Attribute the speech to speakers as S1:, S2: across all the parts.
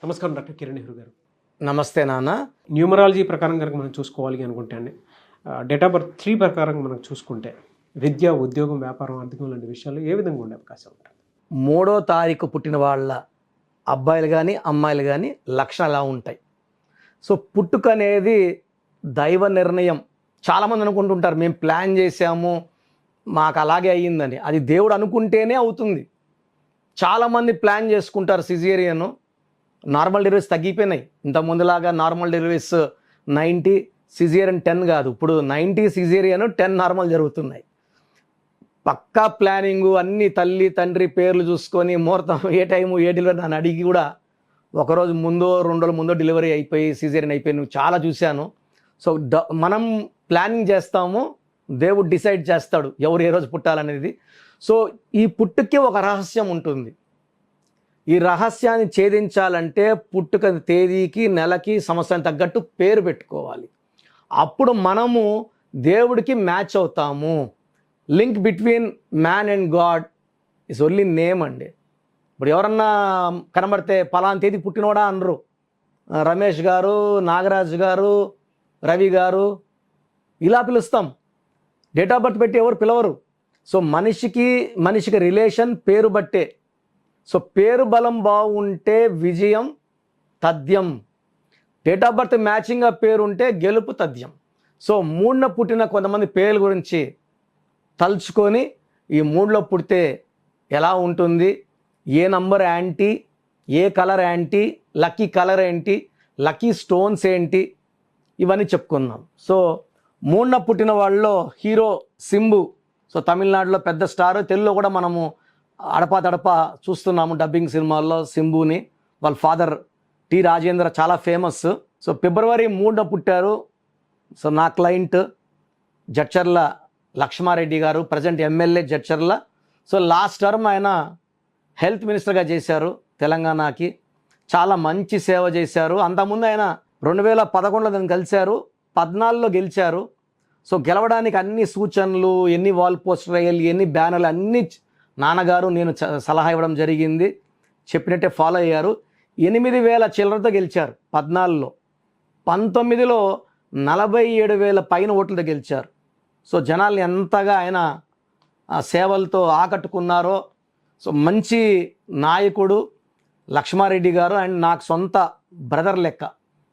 S1: నమస్కారం డాక్టర్ కిరణ్ నెహ్రూ గారు.
S2: నమస్తే నాన్న.
S1: న్యూమరాలజీ ప్రకారం కనుక మనం చూసుకోవాలి అనుకుంటే అండి, డేట్ ఆఫ్ బర్త్ 3 ప్రకారం మనం చూసుకుంటే విద్య, ఉద్యోగం, వ్యాపారం, ఆర్థికం లాంటి విషయాలు ఏ విధంగా ఉండే అవకాశం ఉంటుంది?
S2: 3వ తారీఖు పుట్టిన వాళ్ళ అబ్బాయిలు కానీ అమ్మాయిలు కానీ లక్షణాలు ఎలా ఉంటాయి? సో పుట్టుక అనేది దైవ నిర్ణయం. చాలామంది అనుకుంటుంటారు మేము ప్లాన్ చేసాము, మాకు అలాగే అయ్యిందని. అది దేవుడు అనుకుంటేనే అవుతుంది. చాలామంది ప్లాన్ చేసుకుంటారు సిజేరియన్, నార్మల్ డెలివరీస్ తగ్గిపోయినాయి. ఇంత ముందులాగా నార్మల్ డెలివరీస్ 90, సిజేరియన్ 10 కాదు. ఇప్పుడు 90 సిజేరియన్, 10 నార్మల్ జరుగుతున్నాయి. పక్కా ప్లానింగు, అన్ని తల్లి తండ్రి పేర్లు చూసుకొని ముహూర్తం ఏ టైము ఏ డెలివరీ నన్ను అడిగి కూడా ఒకరోజు ముందో 2 రోజుల ముందో డెలివరీ అయిపోయి సిజేరియన్ అయిపోయి నువ్వు చాలా చూశాను. సో మనం ప్లానింగ్ చేస్తాము, దేవుడు డిసైడ్ చేస్తాడు ఎవరు ఏ రోజు పుట్టాలనేది. సో ఈ పుట్టుకే ఒక రహస్యం ఉంటుంది. ఈ రహస్యాన్ని ఛేదించాలంటే పుట్టుక తేదీకి, నెలకి, సంవత్సరానికి తగ్గట్టు పేరు పెట్టుకోవాలి. అప్పుడు మనము దేవుడికి మ్యాచ్ అవుతాము. Link between man and God is only name అండి. ఇప్పుడు ఎవరన్నా కనబడితే పలానా తేదీ పుట్టినోడా అనరు. రమేష్ గారు, నాగరాజు గారు, రవి గారు ఇలా పిలుస్తాం. డేట్ ఆఫ్ బర్త్ పెట్టి ఎవరు పిలవరు. సో మనిషికి రిలేషన్ పేరు బట్టే. సో పేరు బలం బాగుంటే విజయం తథ్యం. డేట్ ఆఫ్ బర్త్ మ్యాచింగ్గా పేరు ఉంటే గెలుపు తథ్యం. సో 3న పుట్టిన కొంతమంది పేర్ల గురించి తలుచుకొని ఈ 3లో పుడితే ఎలా ఉంటుంది, ఏ నంబర్ యాంటీ, ఏ కలర్ యాంటీ, లక్కీ కలర్ ఏంటి, లక్కీ స్టోన్స్ ఏంటి, ఇవన్నీ చెప్పుకుందాం. సో 3న పుట్టిన వాళ్ళలో హీరో సింబు. సో తమిళనాడులో పెద్ద స్టార్, తెలుగులో కూడా మనము అడపా చూస్తున్నాము డబ్బింగ్ సినిమాల్లో సింబుని. వాళ్ళ ఫాదర్ టి రాజేంద్ర చాలా ఫేమస్. సో ఫిబ్రవరి 3న పుట్టారు. సో నా క్లయింట్ జడ్చర్ల లక్ష్మారెడ్డి గారు, present MLA Jadcherla. So last term ఆయన హెల్త్ మినిస్టర్గా చేశారు తెలంగాణకి. చాలా మంచి సేవ చేశారు. అంతకుముందు ఆయన 2011లో దాన్ని కలిశారు, 14లో గెలిచారు. సో గెలవడానికి అన్ని సూచనలు, ఎన్ని వాల్ పోస్టర్ వేయాలి, ఎన్ని బ్యానర్లు అన్నీ నాన్నగారు నేను సలహా ఇవ్వడం జరిగింది. చెప్పినట్టే ఫాలో అయ్యారు. 8,000 చిల్లరతో గెలిచారు 14లో. 19లో 47,000 పైన ఓట్లతో గెలిచారు. సో జనాల్ని ఎంతగా ఆయన సేవలతో ఆకట్టుకున్నారో. సో మంచి నాయకుడు లక్ష్మారెడ్డి గారు. అండ్ నాకు సొంత బ్రదర్ లెక్క.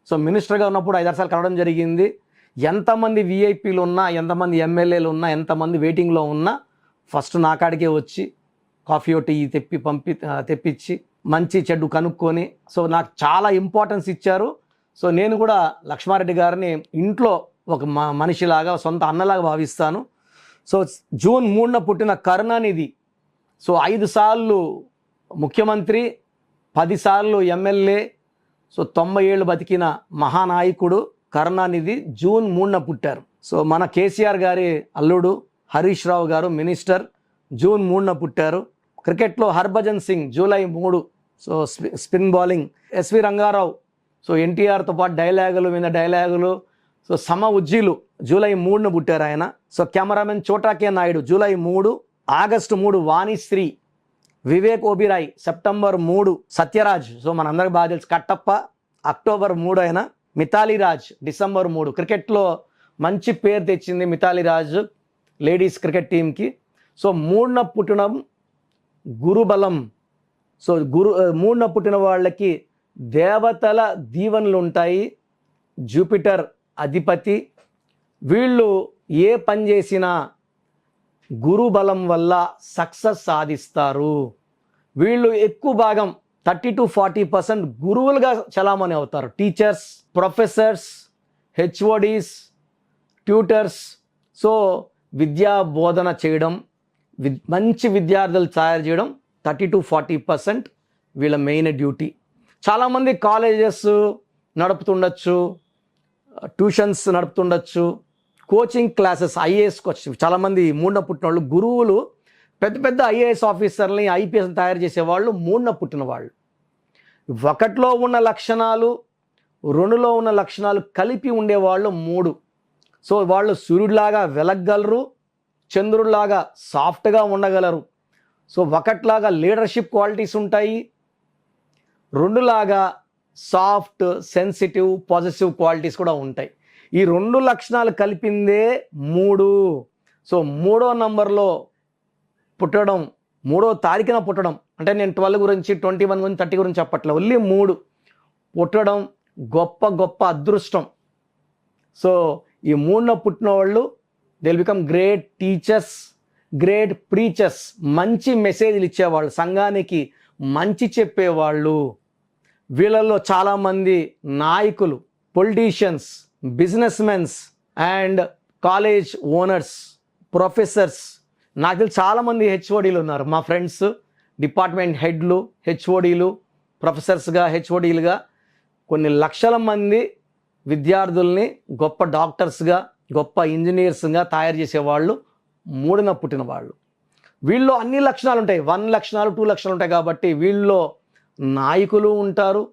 S2: సో మినిస్టర్గా ఉన్నప్పుడు 5 సార్లు కలవడం జరిగింది. ఎంతమంది విఐపీలు ఉన్నా, ఎంతమంది ఎమ్మెల్యేలు ఉన్నా, ఎంతమంది వెయిటింగ్లో ఉన్నా ఫస్ట్ నా కాడికే వచ్చి కాఫీ టీ తెప్పించి మంచి చెడ్డు కనుక్కొని సో నాకు చాలా ఇంపార్టెన్స్ ఇచ్చారు. సో నేను కూడా లక్ష్మారెడ్డి గారిని ఇంట్లో ఒక మనిషిలాగా, సొంత అన్నలాగా భావిస్తాను. సో జూన్ 3న పుట్టిన కరుణానిధి. సో 5 సార్లు ముఖ్యమంత్రి, 10 సార్లు ఎమ్మెల్యే. సో 90 ఏళ్ళు బతికిన మహానాయకుడు కరుణానిధి జూన్ 3న పుట్టారు. సో మన కేసీఆర్ గారి అల్లుడు హరీష్ రావు గారు మినిస్టర్ జూన్ 3న పుట్టారు. క్రికెట్లో Harbhajan Singh July 3. So spin bowling. S V Ranga Rao. So ఎన్టీఆర్తో పాటు డైలాగులు మీద డైలాగులు. సో సమ ఉజ్జీలు జూలై 3న పుట్టారు ఆయన. So cameraman Chota K Naidu July 3. August 3 Vanisri. Vivek Oberoi September 3. Sathyaraj so మనందరికి బాగా తెలుసు కట్టప్ప అక్టోబర్ 3 ఆయన. మిథాలీ రాజ్ డిసెంబర్ 3. క్రికెట్లో మంచి పేరు తెచ్చింది మిథాలీ రాజ్ లేడీస్ క్రికెట్ టీంకి. సో 3న పుట్టడం గురుబలం. సో 3న పుట్టిన వాళ్ళకి దేవతల దీవెనలు ఉంటాయి. జూపిటర్ అధిపతి. వీళ్ళు ఏ పని చేసినా గురుబలం వల్ల సక్సెస్ సాధిస్తారు. వీళ్ళు ఎక్కువ భాగం 30-40% గురువులుగా చలామణి అవుతారు. Teachers, professors, HODs, tutors. So విద్యా బోధన చేయడం, మంచి విద్యార్థులు తయారు చేయడం 30-40% వీళ్ళ మెయిన్ డ్యూటీ. చాలామంది కాలేజెస్ నడుపుతుండొచ్చు, ట్యూషన్స్ నడుపుతుండొచ్చు, కోచింగ్ క్లాసెస్, ఐఏఎస్ కోచింగ్. చాలామంది 3న పుట్టిన వాళ్ళు గురువులు పెద్ద పెద్ద ఐఏఎస్ ఆఫీసర్ని, ఐపీఎస్ తయారు చేసేవాళ్ళు 3న పుట్టిన వాళ్ళు. 1లో ఉన్న లక్షణాలు, 2లో ఉన్న లక్షణాలు కలిపి ఉండేవాళ్ళు 3. సో వాళ్ళు సూర్యుడిలాగా వెలగగలరు, చంద్రుడిలాగా సాఫ్ట్గా ఉండగలరు. సో 1లాగా లీడర్షిప్ క్వాలిటీస్ ఉంటాయి, 2లాగా సాఫ్ట్, సెన్సిటివ్, పాజిటివ్ క్వాలిటీస్ కూడా ఉంటాయి. ఈ 2 లక్షణాలు కలిపిందే 3. సో 3వ నంబర్లో పుట్టడం, 3వ తారీఖున పుట్టడం, అంటే నేను 12 గురించి, 21 గురించి, 30 గురించి చెప్పట్లే, ఓన్లీ 3 పుట్టడం గొప్ప గొప్ప అదృష్టం. సో ఈ 3న పుట్టిన వాళ్ళు they will become great teachers, great preachers, మంచి మెసేజ్లు ఇచ్చేవాళ్ళు, సంఘానికి మంచి చెప్పేవాళ్ళు. వీళ్ళల్లో చాలామంది నాయకులు, politicians, business mens and college owners, professors. నాకు తెలిసి చాలామంది హెచ్ఓడీలు ఉన్నారు. మా ఫ్రెండ్స్ డిపార్ట్మెంట్ హెడ్లు, హెచ్ఓడీలు, ప్రొఫెసర్స్గా, హెచ్ఓడీలుగా కొన్ని లక్షల మంది విద్యార్థుల్ని గొప్ప డాక్టర్స్గా, గొప్ప ఇంజనీర్స్గా తయారు చేసేవాళ్ళు 3న పుట్టిన వాళ్ళు. వీళ్ళలో అన్ని లక్షణాలు ఉంటాయి, 1 లక్షణాలు 2 లక్షణాలు ఉంటాయి. కాబట్టి వీళ్ళలో నాయకులు ఉంటారు,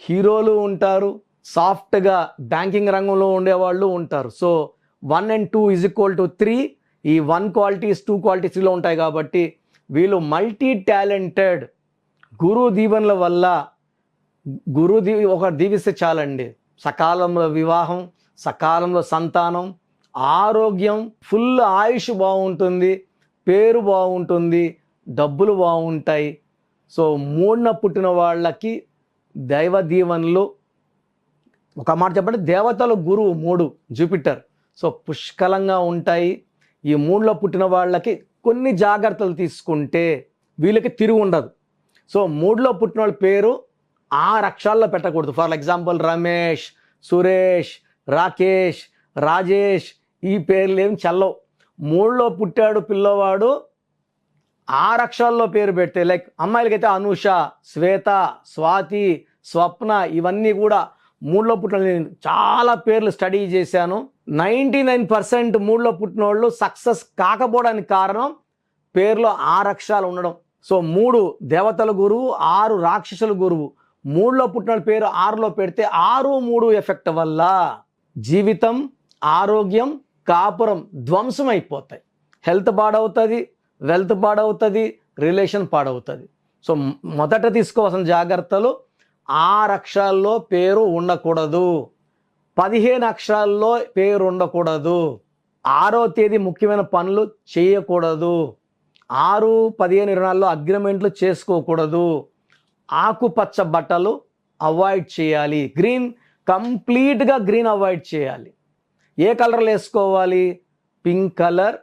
S2: హీరోలు ఉంటారు, సాఫ్ట్గా బ్యాంకింగ్ రంగంలో ఉండేవాళ్ళు ఉంటారు. So 1 and 2 = 3. ఈ 1 క్వాలిటీస్ 2 క్వాలిటీస్ 3లో ఉంటాయి. కాబట్టి వీళ్ళు మల్టీ టాలెంటెడ్. గురువు దీవెనల వల్ల, ఒక దీవిస్తే చాలండి, సకాలంలో వివాహం, సకాలంలో సంతానం, ఆరోగ్యం, ఫుల్ ఆయుష్ బాగుంటుంది, పేరు బాగుంటుంది, డబ్బులు బాగుంటాయి. సో 3న పుట్టిన వాళ్ళకి దైవ దీవెనలు, ఒక మాట చెప్పండి, దేవతల గురువు 3 జూపిటర్, సో పుష్కలంగా ఉంటాయి. ఈ 3లో పుట్టిన వాళ్ళకి కొన్ని జాగ్రత్తలు తీసుకుంటే వీళ్ళకి తిరుగు ఉండదు. సో 3లో పుట్టిన వాళ్ళ పేరు 6 అక్షరాల్లో పెట్టకూడదు. ఫర్ ఎగ్జాంపుల్ రమేష్, సురేష్, రాకేష్, రాజేష్, ఈ పేర్లు ఏం చల్లవు. 3లో పుట్టాడు పిల్లవాడు, 6 అక్షరాల్లో పేరు పెడితే, లైక్ అమ్మాయిలకైతే అనూష, శ్వేత, స్వాతి, స్వప్న, ఇవన్నీ కూడా 3లో పుట్టిన. నేను చాలా పేర్లు స్టడీ చేశాను. 99% 3లో పుట్టిన వాళ్ళు సక్సెస్ కాకపోవడానికి కారణం పేర్లో 6 అక్షరాలు ఉండడం. సో 3 దేవతల గురువు, 6 రాక్షసుల గురువు. 3లో పుట్టిన పేరు 6లో పెడితే 6-3 ఎఫెక్ట్ వల్ల జీవితం, ఆరోగ్యం, కాపురం ధ్వంసం అయిపోతాయి. హెల్త్ పాడవుతుంది, వెల్త్ పాడవుతుంది, రిలేషన్ పాడవుతుంది. సో మొదట తీసుకోవాల్సిన జాగ్రత్తలు, 6 అక్షరాల్లో పేరు ఉండకూడదు, 15 అక్షరాల్లో పేరు ఉండకూడదు, 6వ తేదీ ముఖ్యమైన పనులు చేయకూడదు, 6, 15, 24లో అగ్రిమెంట్లు చేసుకోకూడదు, ఆకుపచ్చ బట్టలు అవాయిడ్ చేయాలి, కంప్లీట్గా గ్రీన్ అవాయిడ్ చేయాలి. ఏ కలర్లు వేసుకోవాలి? Pink colour,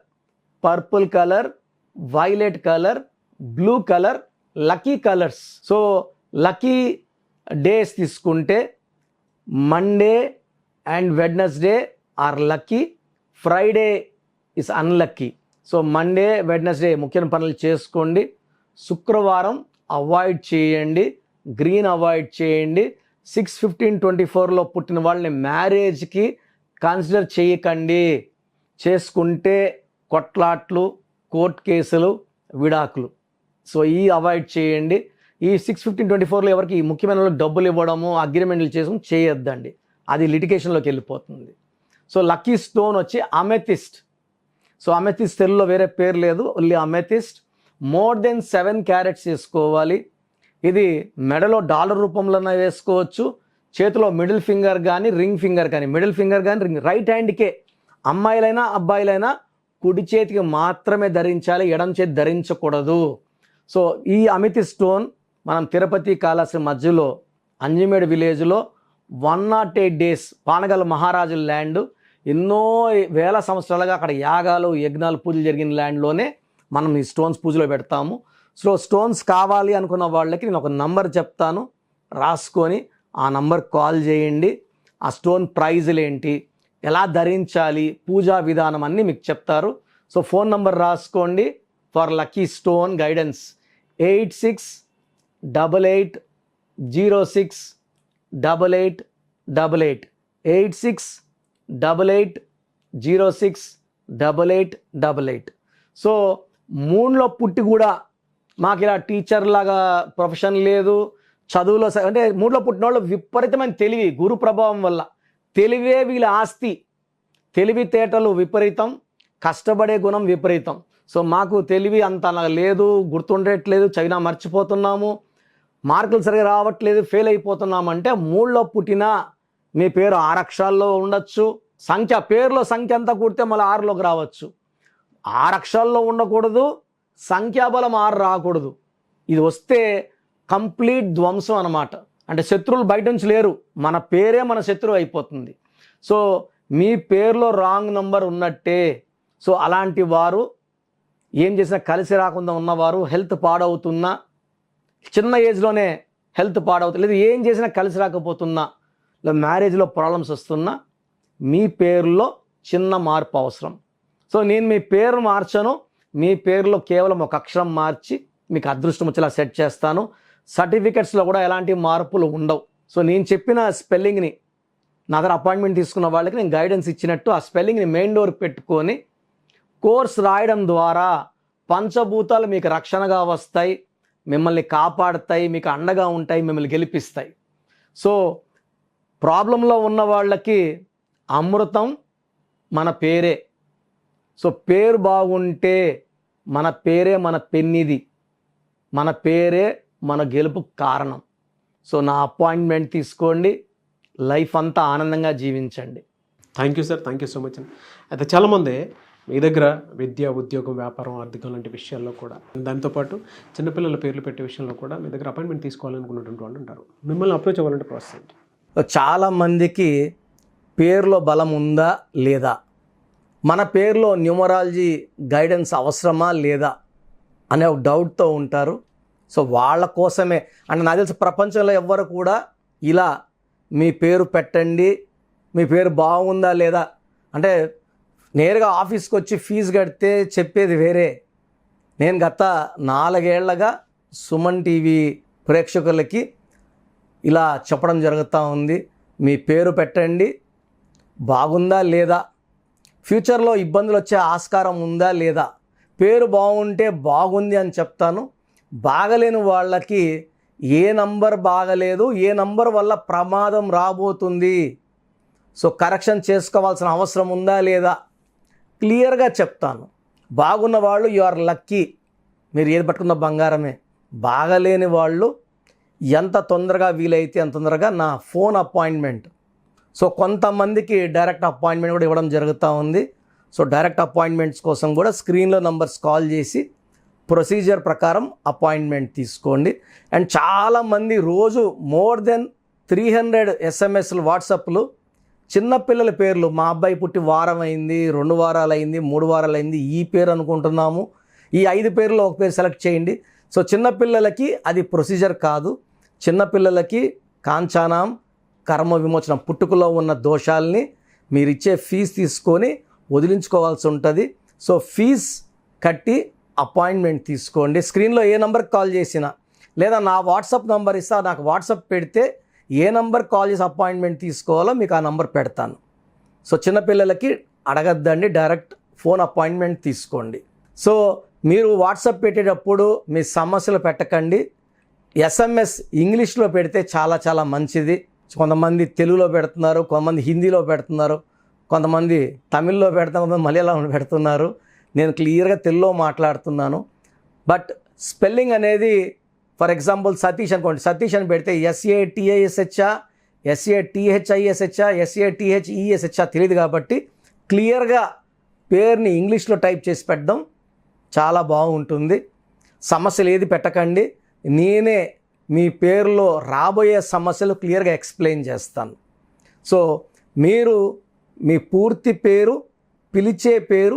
S2: purple colour, violet colour, blue colour, lucky colours. So lucky days తీసుకుంటే Monday and Wednesday are lucky, Friday is unlucky. So Monday, Wednesday ముఖ్యమైన పనులు చేసుకోండి, శుక్రవారం అవాయిడ్ చేయండి, గ్రీన్ అవాయిడ్ చేయండి. 6/15/24లో పుట్టిన వాళ్ళని మ్యారేజ్కి కన్సిడర్ చేయకండి. చేసుకుంటే కొట్లాట్లు, కోర్ట్ కేసులు, విడాకులు. సో ఈ అవాయిడ్ చేయండి. ఈ 6/15/24లో ఎవరికి ముఖ్యమైన డబ్బులు ఇవ్వడము, అగ్రిమెంట్లు చేసుకుని చేయొద్దండి, అది లిటిగేషన్లోకి వెళ్ళిపోతుంది. సో లక్కీ స్టోన్ వచ్చి అమెథిస్ట్. సో అమెథిస్ట్ తెలుగులో వేరే పేరు లేదు, only amethyst. More than 7 carats వేసుకోవాలి. ఇది మెడలో డాలర్ రూపంలోనే వేసుకోవచ్చు, చేతిలో మిడిల్ ఫింగర్ కానీ, రింగ్ ఫింగర్ కానీ, మిడిల్ ఫింగర్ కానీ, రింగ్. రైట్ హ్యాండ్కే అమ్మాయిలైనా అబ్బాయిలైనా కుడి చేతికి మాత్రమే ధరించాలి, ఎడం చేతి ధరించకూడదు. సో ఈ అమితిస్ట్ స్టోన్ మనం తిరుపతి, కాళహస్తి మధ్యలో అంజిమేడ్ విలేజ్లో 108 days పానగల్ మహారాజుల ల్యాండ్, ఎన్నో వేల సంవత్సరాలుగా అక్కడ యాగాలు, యజ్ఞాలు, పూజలు జరిగిన ల్యాండ్లోనే మనం ఈ స్టోన్స్ పూజలో పెడతాము. సో స్టోన్స్ కావాలి అనుకున్న వాళ్ళకి నేను ఒక నంబర్ చెప్తాను, రాసుకొని ఆ నంబర్ కాల్ చేయండి. ఆ స్టోన్ ప్రైజులు ఏంటి, ఎలా ధరించాలి, పూజా విధానం అన్నీ మీకు చెప్తారు. సో ఫోన్ నంబర్ రాసుకోండి for lucky stone guidance 8688068888 8688068888. So 3లో పుట్టి కూడా మాకు ఇలా టీచర్ లాగా ప్రొఫెషన్ లేదు, చదువులో అంటే 3లో పుట్టిన వాళ్ళు విపరీతమైన తెలివి, గురు ప్రభావం వల్ల తెలివే వీళ్ళ ఆస్తి. తెలివితేటలు విపరీతం, కష్టపడే గుణం విపరీతం. సో మాకు తెలివి అంత లేదు, గుర్తుండట్లేదు, చదివినా మర్చిపోతున్నాము. మార్కులు సరిగా రావట్లేదు, ఫెయిల్ అయిపోతున్నామంటే 3లో పుట్టిన మీ పేరు 6 అక్షరాల్లో ఉండొచ్చు. పేరులో సంఖ్య అంతా కూడితే మళ్ళీ 6లోకి రావచ్చు. 6 అక్షరాల్లో ఉండకూడదు, సంఖ్యాబలం 6 రాకూడదు. ఇది వస్తే కంప్లీట్ ధ్వంసం అన్నమాట. అంటే శత్రువులు బయట నుంచి లేరు, మన పేరే మన శత్రువు అయిపోతుంది. సో మీ పేరులో రాంగ్ నంబర్ ఉన్నట్టే. సో అలాంటి వారు ఏం చేసినా కలిసి రాకుండా ఉన్నవారు, హెల్త్ పాడవుతున్నా, చిన్న ఏజ్లోనే హెల్త్ పాడవుతుంది, లేదు ఏం చేసినా కలిసి రాకపోతున్నా, లేదా మ్యారేజ్లో ప్రాబ్లమ్స్ వస్తున్నా, మీ పేరులో చిన్న మార్పు అవసరం. సో నేను మీ పేరు మార్చను, మీ పేరులో కేవలం ఒక అక్షరం మార్చి మీకు అదృష్టం వచ్చేలా సెట్ చేస్తాను. సర్టిఫికెట్స్లో కూడా ఎలాంటి మార్పులు ఉండవు. సో నేను చెప్పిన స్పెల్లింగ్ని నా దగ్గర అపాయింట్మెంట్ తీసుకున్న వాళ్ళకి నేను గైడెన్స్ ఇచ్చినట్టు ఆ స్పెల్లింగ్ని మెయిన్ డోర్ పెట్టుకొని కోర్స్ రాయడం ద్వారా పంచభూతాలు మీకు రక్షణగా వస్తాయి, మిమ్మల్ని కాపాడుతాయి, మీకు అండగా ఉంటాయి, మిమ్మల్ని గెలిపిస్తాయి. సో ప్రాబ్లంలో ఉన్న వాళ్ళకి అమృతం మన పేరే. సో పేరు బాగుంటే మన పేరే మన పెన్నిది, మన పేరే మన గెలుపు కారణం. సో నా అపాయింట్మెంట్ తీసుకోండి, లైఫ్ అంతా ఆనందంగా జీవించండి.
S1: Thank you sir, thank you so much అండి. అయితే చాలామంది మీ దగ్గర విద్య, ఉద్యోగం, వ్యాపారం, ఆర్థికం లాంటి విషయాల్లో కూడా, దాంతోపాటు చిన్నపిల్లల పేర్లు పెట్టే విషయంలో కూడా మీ దగ్గర అపాయింట్మెంట్ తీసుకోవాలనుకున్నటువంటి వాళ్ళు ఉంటారు. మిమ్మల్ని అప్రోచ్ అవ్వాలంటే ప్రాసెస్ ఏంటి?
S2: చాలామందికి పేరులో బలం ఉందా లేదా, మన పేరులో న్యూమరాలజీ గైడెన్స్ అవసరమా లేదా అనే ఒక డౌట్తో ఉంటారు. సో వాళ్ళ కోసమే, అంటే నాకు తెలిసి ప్రపంచంలో ఎవ్వరు కూడా ఇలా మీ పేరు పెట్టండి, మీ పేరు బాగుందా లేదా అంటే నేరుగా ఆఫీస్కి వచ్చి ఫీజు కడితే చెప్పేది వేరే. నేను గత 4 ఏళ్లుగా సుమన్ టీవీ ప్రేక్షకులకి ఇలా చెప్పడం జరుగుతూ ఉంది, మీ పేరు పెట్టండి, బాగుందా లేదా, ఫ్యూచర్లో ఇబ్బందులు వచ్చే ఆస్కారం ఉందా లేదా. పేరు బాగుంటే బాగుంది అని చెప్తాను, బాగలేని వాళ్ళకి ఏ నంబర్ బాగలేదు, ఏ నంబర్ వల్ల ప్రమాదం రాబోతుంది, సో కరెక్షన్ చేసుకోవాల్సిన అవసరం ఉందా లేదా క్లియర్గా చెప్తాను. బాగున్న వాళ్ళు యు ఆర్ లక్కీ, మీరు ఏది పట్టుకున్న బంగారమే. బాగలేని వాళ్ళు ఎంత తొందరగా వీలైతే అంత తొందరగా నా ఫోన్ అపాయింట్మెంట్, సో కొంతమందికి డైరెక్ట్ అపాయింట్మెంట్ కూడా ఇవ్వడం జరుగుతూ ఉంది. సో డైరెక్ట్ అపాయింట్మెంట్స్ కోసం కూడా స్క్రీన్లో నంబర్స్ కాల్ చేసి ప్రొసీజర్ ప్రకారం అపాయింట్మెంట్ తీసుకోండి. అండ్ చాలామంది రోజు మోర్ దెన్ 300 ఎస్ఎంఎస్లు, వాట్సాప్లు, చిన్నపిల్లల పేర్లు, మా అబ్బాయి పుట్టి వారం అయింది, 2 వారాలు అయింది, 3 వారాలు అయింది, ఈ పేరు అనుకుంటున్నాము, ఈ 5 పేర్లో ఒక పేరు సెలెక్ట్ చేయండి. సో చిన్నపిల్లలకి అది ప్రొసీజర్ కాదు. చిన్నపిల్లలకి కాంచానాం కర్మ విమోచనం, పుట్టుకలో ఉన్న దోషాలని మీరు ఇచ్చే ఫీజు తీసుకొని వదిలించుకోవాల్సి ఉంటుంది. సో ఫీజ్ కట్టి అపాయింట్మెంట్ తీసుకోండి. స్క్రీన్లో ఏ నెంబర్కి కాల్ చేసినా, లేదా నా వాట్సాప్ నెంబర్ ఇస్తా, నాకు వాట్సాప్ పెడితే ఏ నెంబర్ కాల్ చేసి అపాయింట్మెంట్ తీసుకోవాలో మీకు ఆ నెంబర్ పెడతాను. సో చిన్నపిల్లలకి అడగద్దండి, డైరెక్ట్ ఫోన్ అపాయింట్మెంట్ తీసుకోండి. సో మీరు వాట్సాప్ పెట్టేటప్పుడు మీ సమస్యలు పెట్టకండి, ఎస్ఎంఎస్ ఇంగ్లీష్లో పెడితే చాలా చాలా మంచిది. కొంతమంది తెలుగులో పెడుతున్నారు, కొంతమంది హిందీలో పెడుతున్నారు, కొంతమంది తమిళ్లో పెడుతున్నారు, కొంతమంది మలయాళంలో పెడుతున్నారు. నేను క్లియర్గా తెలుగులో మాట్లాడుతున్నాను. బట్ స్పెల్లింగ్ అనేది, ఫర్ ఎగ్జాంపుల్ సతీష్ అనుకోండి, సతీష్ అని పెడితే SATISHా, SATHISHా, SATHESHా తెలియదు. కాబట్టి క్లియర్గా పేరుని ఇంగ్లీష్లో టైప్ చేసి పెట్టడం చాలా బాగుంటుంది. సమస్యలు ఏది పెట్టకండి, నేనే మీ పేరులో రాబోయే సమస్యలు క్లియర్గా ఎక్స్ప్లెయిన్ చేస్తాను. సో మీరు మీ పూర్తి పేరు, పిలిచే పేరు,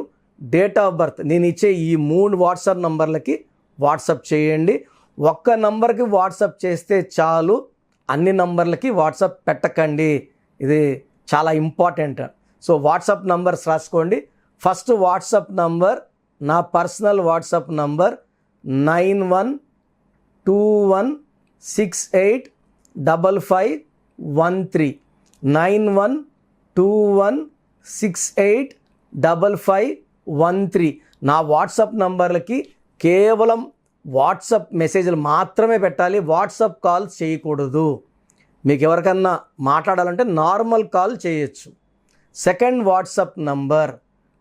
S2: డేట్ ఆఫ్ బర్త్ నేను ఇచ్చే ఈ 3 వాట్సాప్ నంబర్లకి వాట్సాప్ చేయండి. ఒక్క నంబర్కి వాట్సాప్ చేస్తే చాలు, అన్ని నంబర్లకి వాట్సాప్ పెట్టకండి, ఇది చాలా ఇంపార్టెంట్. సో వాట్సాప్ నంబర్స్ రాసుకోండి. ఫస్ట్ వాట్సాప్ నంబర్, నా పర్సనల్ వాట్సాప్ నంబర్ 9121685513, 9121685513. నా వాట్సాప్ నంబర్లకి కేవలం వాట్సాప్ మెసేజ్లు మాత్రమే పెట్టాలి, వాట్సాప్ కాల్ చేయకూడదు. మీకు ఎవరికన్నా మాట్లాడాలంటే నార్మల్ కాల్ చేయొచ్చు. Second WhatsApp number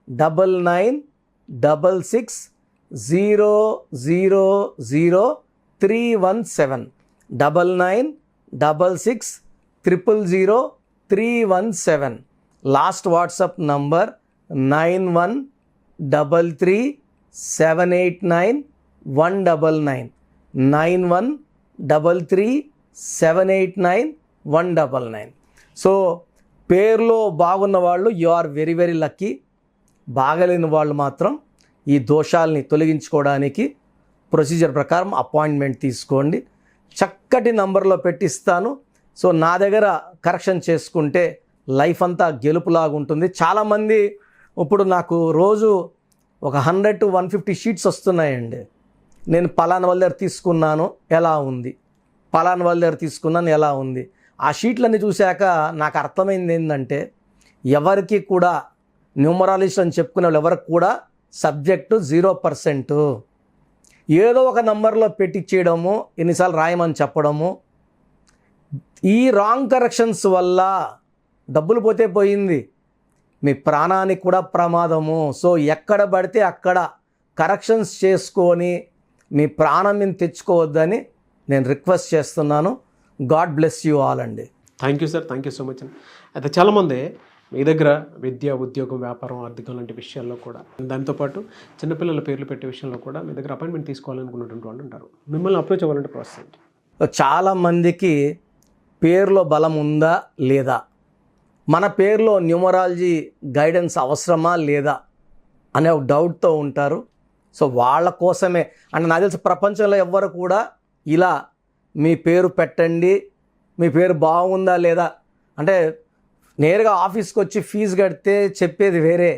S2: 9966000317, 9966000317. Last WhatsApp number 9133789199. 9133789199. So పేరులో బాగున్న వాళ్ళు you are very very lucky. బాగలేని వాళ్ళు మాత్రం ఈ దోషాలని తొలగించుకోవడానికి ప్రొసీజర్ ప్రకారం అపాయింట్మెంట్ తీసుకోండి. చక్కటి నంబర్లో పెట్టిస్తాను. సో నా దగ్గర కరెక్షన్ చేసుకుంటే లైఫ్ అంతా గెలుపులాగా ఉంటుంది. చాలామంది ఇప్పుడు నాకు రోజు ఒక 100 to 150 షీట్స్ వస్తున్నాయండి. నేను పలానా వాళ్ళ దగ్గర తీసుకున్నాను ఎలా ఉంది, పలానా వాళ్ళ దగ్గర తీసుకున్నాను ఎలా ఉంది. ఆ షీట్లన్నీ చూశాక నాకు అర్థమైంది ఏంటంటే ఎవరికి కూడా న్యూమరాలజిస్ట్ అని చెప్పుకునే వాళ్ళు ఎవరికి కూడా సబ్జెక్టు 0%. ఏదో ఒక నంబర్లో పెట్టించేయడము, ఎన్నిసార్లు రాయమని చెప్పడము, ఈ రాంగ్ కరెక్షన్స్ వల్ల డబ్బులు పోతే పోయింది, మీ ప్రాణానికి కూడా ప్రమాదము. సో ఎక్కడ పడితే అక్కడ కరెక్షన్స్ చేసుకొని మీ ప్రాణం మీద తెచ్చుకోవద్దని నేను రిక్వెస్ట్ చేస్తున్నాను. గాడ్ బ్లెస్ యూ ఆల్ అండి.
S1: Thank you sir, thank you so much అండి. అయితే చాలామంది మీ దగ్గర విద్య, ఉద్యోగం, వ్యాపారం, ఆర్థికం లాంటి విషయాల్లో కూడా, దాంతోపాటు చిన్నపిల్లల పేర్లు పెట్టే విషయంలో కూడా మీ దగ్గర అపాయింట్మెంట్ తీసుకోవాలనుకున్నటువంటి వాళ్ళు ఉంటారు. మిమ్మల్ని అప్రోచ్ అవ్వాలంటే ప్రాసెస్ ఏంటి?
S2: చాలామందికి పేరులో బలం ఉందా లేదా, మన పేరులో న్యూమరాలజీ గైడెన్స్ అవసరమా లేదా అనే ఒక డౌట్తో ఉంటారు. సో వాళ్ళ కోసమే అంటే నాకు తెలిసి ప్రపంచంలో ఎవ్వరు కూడా ఇలా మీ పేరు పెట్టండి, మీ పేరు బాగుందా లేదా అంటే నేరుగా ఆఫీస్కి వచ్చి ఫీజు కడితే చెప్పేది వేరే.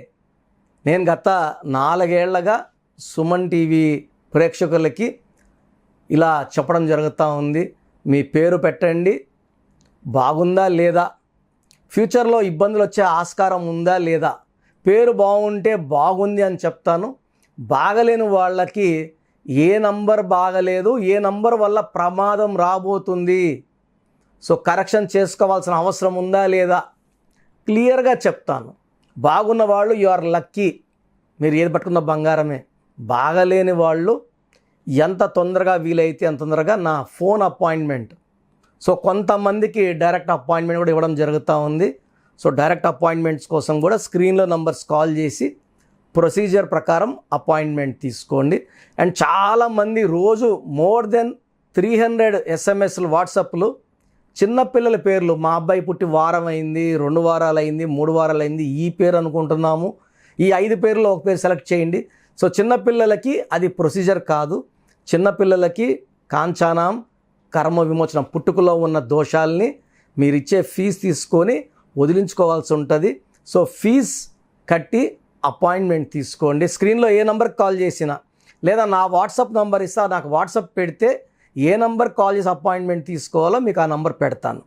S2: నేను గత 4 ఏళ్లగా సుమన్ టీవీ ప్రేక్షకులకి ఇలా చెప్పడం జరుగుతూ ఉంది. మీ పేరు పెట్టండి, బాగుందా లేదా, ఫ్యూచర్లో ఇబ్బందులు వచ్చే ఆస్కారం ఉందా లేదా. పేరు బాగుంటే బాగుంది అని చెప్తాను. బాగలేని వాళ్ళకి ఏ నంబర్ బాగలేదు, ఏ నంబర్ వల్ల ప్రమాదం రాబోతుంది, సో కరెక్షన్ చేసుకోవాల్సిన అవసరం ఉందా లేదా క్లియర్గా చెప్తాను. బాగున్న వాళ్ళు యు ఆర్ లక్కీ, మీరు ఏది పట్టుకున్న బంగారమే. బాగలేని వాళ్ళు ఎంత తొందరగా వీలైతే అంత తొందరగా నా ఫోన్ అపాయింట్మెంట్, సో కొంతమందికి డైరెక్ట్ అపాయింట్మెంట్ కూడా ఇవ్వడం జరుగుతూ ఉంది. సో డైరెక్ట్ అపాయింట్మెంట్స్ కోసం కూడా స్క్రీన్లో నంబర్స్ కాల్ చేసి ప్రొసీజర్ ప్రకారం అపాయింట్మెంట్ తీసుకోండి. అండ్ చాలామంది రోజు మోర్ దెన్ 300 SMS వాట్సాప్లు చిన్నపిల్లల పేర్లు, మా అబ్బాయి పుట్టి వారం అయింది, 2 వారాలు అయింది, 3 వారాలు అయింది, ఈ పేరు అనుకుంటున్నాము, ఈ 5 పేర్లో ఒక పేరు సెలెక్ట్ చేయండి. సో చిన్నపిల్లలకి అది ప్రొసీజర్ కాదు. చిన్నపిల్లలకి కాంచానాం కర్మ విమోచనం, పుట్టుకలో ఉన్న దోషాలని మీరు ఇచ్చే ఫీజు తీసుకొని వదిలించుకోవాల్సి ఉంటుంది. సో ఫీజ్ కట్టి అపాయింట్మెంట్ తీసుకోండి. స్క్రీన్లో ఏ నెంబర్కి కాల్ చేసినా లేదా నా వాట్సాప్ నెంబర్ ఇస్తా, నాకు వాట్సాప్ పెడితే ఏ నెంబర్ కాల్ చేసి అపాయింట్మెంట్ తీసుకోవాలో మీకు ఆ నెంబర్ పెడతాను.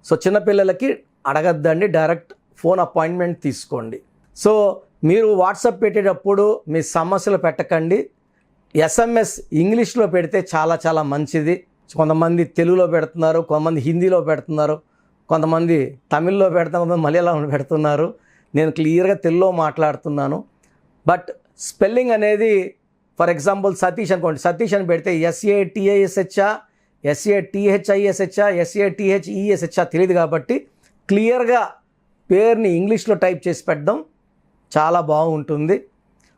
S2: సో చిన్నపిల్లలకి అడగద్దండి, డైరెక్ట్ ఫోన్ అపాయింట్మెంట్ తీసుకోండి. సో మీరు వాట్సాప్ పెట్టేటప్పుడు మీ సమస్యలు పెట్టకండి. SMS ఇంగ్లీష్లో పెడితే చాలా చాలా మంచిది. కొంతమంది తెలుగులో పెడుతున్నారు, కొంతమంది హిందీలో పెడుతున్నారు, కొంతమంది తమిళ్లో పెడుతున్నారు, కొంతమంది మలయాళంలో పెడుతున్నారు. నేను క్లియర్గా తెలుగులో మాట్లాడుతున్నాను. బట్ స్పెల్లింగ్ అనేది ఫర్ ఎగ్జాంపుల్ సతీష్ అనుకోండి, సతీష్ అని పెడితే SATISH, SATHISH, SATHESH తెలియదు కాబట్టి క్లియర్గా పేరుని ఇంగ్లీష్లో టైప్ చేసి పెట్టడం చాలా బాగుంటుంది.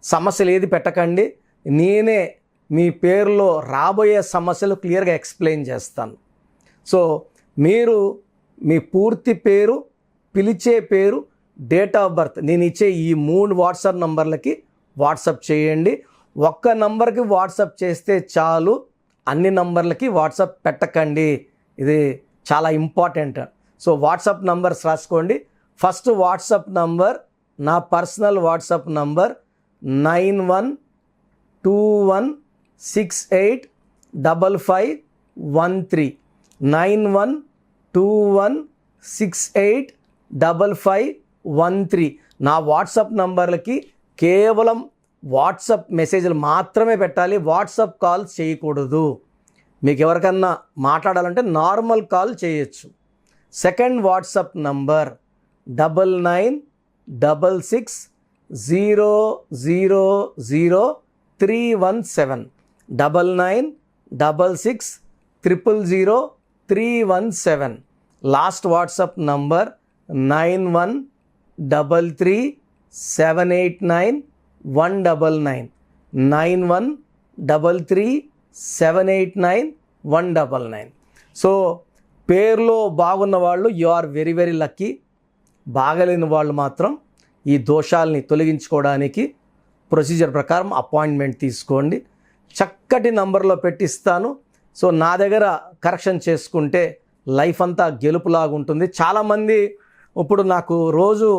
S2: సమస్యలు ఏది పెట్టకండి, నేనే మీ పేరులో రాబోయే సమస్యలు క్లియర్గా ఎక్స్ప్లెయిన్ చేస్తాను. సో మీరు మీ పూర్తి పేరు, పిలిచే పేరు, డేట్ ఆఫ్ బర్త్ నేను ఇచ్చే ఈ 3 వాట్సాప్ నంబర్లకి వాట్సాప్ చేయండి. ఒక్క నంబర్కి వాట్సాప్ చేస్తే చాలు, అన్ని నంబర్లకి వాట్సాప్ పెట్టకండి, ఇది చాలా ఇంపార్టెంట్. సో వాట్సాప్ నంబర్స్ రాసుకోండి. ఫస్ట్ వాట్సాప్ నంబర్ నా పర్సనల్ వాట్సాప్ నంబర్ 9121685513, 9121685513. నా వాట్సాప్ నంబర్లకి కేవలం వాట్సాప్ మెసేజ్లు మాత్రమే పెట్టాలి, వాట్సాప్ కాల్ చేయకూడదు. మీకు ఎవరికన్నా మాట్లాడాలంటే నార్మల్ కాల్ చేయొచ్చు. Second WhatsApp number 9966000317, 9966 000317. Last WhatsApp number 9133789199. 9133789199. So పేరులో బాగున్న వాళ్ళు you are very very lucky. బాగలేని వాళ్ళు మాత్రం ఈ దోషాలని తొలగించుకోవడానికి ప్రొసీజర్ ప్రకారం అపాయింట్మెంట్ తీసుకోండి. చక్కటి నంబర్లో పెట్టిస్తాను. సో నా దగ్గర కరెక్షన్ చేసుకుంటే లైఫ్ అంతా గెలుపులాగా ఉంటుంది. చాలామంది ఇప్పుడు నాకు రోజు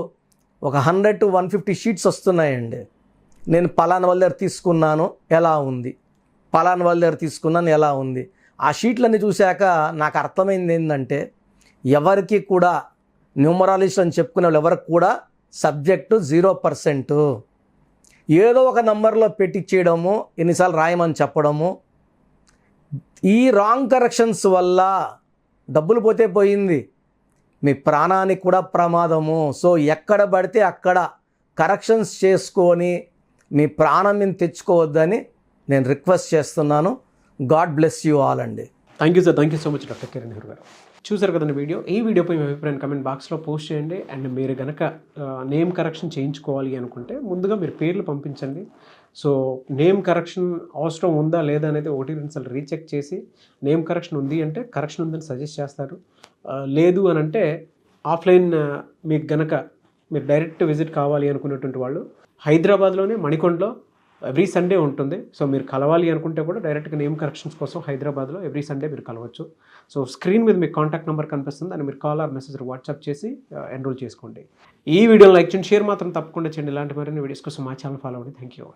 S2: ఒక 100 to 150 షీట్స్ వస్తున్నాయండి. నేను పలానా వాళ్ళ దగ్గర తీసుకున్నాను ఎలా ఉంది, పలానా వాళ్ళ దగ్గర తీసుకున్నాను ఎలా ఉంది. ఆ షీట్లన్నీ చూశాక నాకు అర్థమైంది ఏంటంటే, ఎవరికి కూడా న్యూమరాలజిస్ట్ అని చెప్పుకునే వాళ్ళు ఎవరికి కూడా సబ్జెక్టు 0%. ఏదో ఒక నంబర్లో పెట్టించేయడము, ఎన్నిసార్లు రాయమని చెప్పడము. ఈ రాంగ్ కరెక్షన్స్ వల్ల డబ్బులు పోతే పోయింది, మీ ప్రాణానికి కూడా ప్రమాదము. సో ఎక్కడ పడితే అక్కడ కరెక్షన్స్ చేసుకొని మీ ప్రాణం మీద తెచ్చుకోవద్దని నేను రిక్వెస్ట్ చేస్తున్నాను. గాడ్ బ్లెస్ యూ ఆల్ అండి.
S1: Thank you sir, thank you so much doctor Kiran Nehru గారు. చూసారు కదండి వీడియో. ఈ వీడియోపై మీ అభిప్రాయాన్ని కమెంట్ బాక్స్లో పోస్ట్ చేయండి. అండ్ మీరు కనుక నేమ్ కరెక్షన్ చేయించుకోవాలి అనుకుంటే ముందుగా మీరు పేర్లు పంపించండి. సో నేమ్ కరెక్షన్ అవసరం ఉందా లేదా అనేది 1-2 సార్లు రీచెక్ చేసి నేమ్ కరెక్షన్ ఉంది అంటే కరెక్షన్ ఉందని సజెస్ట్ చేస్తారు. లేదు అని అంటే ఆఫ్లైన్ మీకు గనక మీరు డైరెక్ట్ విజిట్ కావాలి అనుకునేటువంటి వాళ్ళు హైదరాబాద్లోనే మణికొండలో ఎవ్రీ సండే ఉంటుంది. సో మీరు కలవాలి అనుకుంటే కూడా డైరెక్ట్గా నేమ్ కరెక్షన్స్ కోసం హైదరాబాద్లో ఎవ్రీ సండే మీరు కలవచ్చు. సో స్క్రీన్ మీద మీకు కాంటాక్ట్ నెంబర్ కనిపిస్తుంది, దాన్ని మీరు కాల్ ఆర్ మెసేజ్ వాట్సాప్ చేసి ఎన్రోల్ చేసుకోండి. ఈ వీడియోని లైక్ చేయండి, షేర్ మాత్రం తప్పకుండా చేయండి. ఇలాంటి మరిన్ని వీడియోస్ కోసం మా ఛానల్ ఫాలో అవ్వండి. Thank you.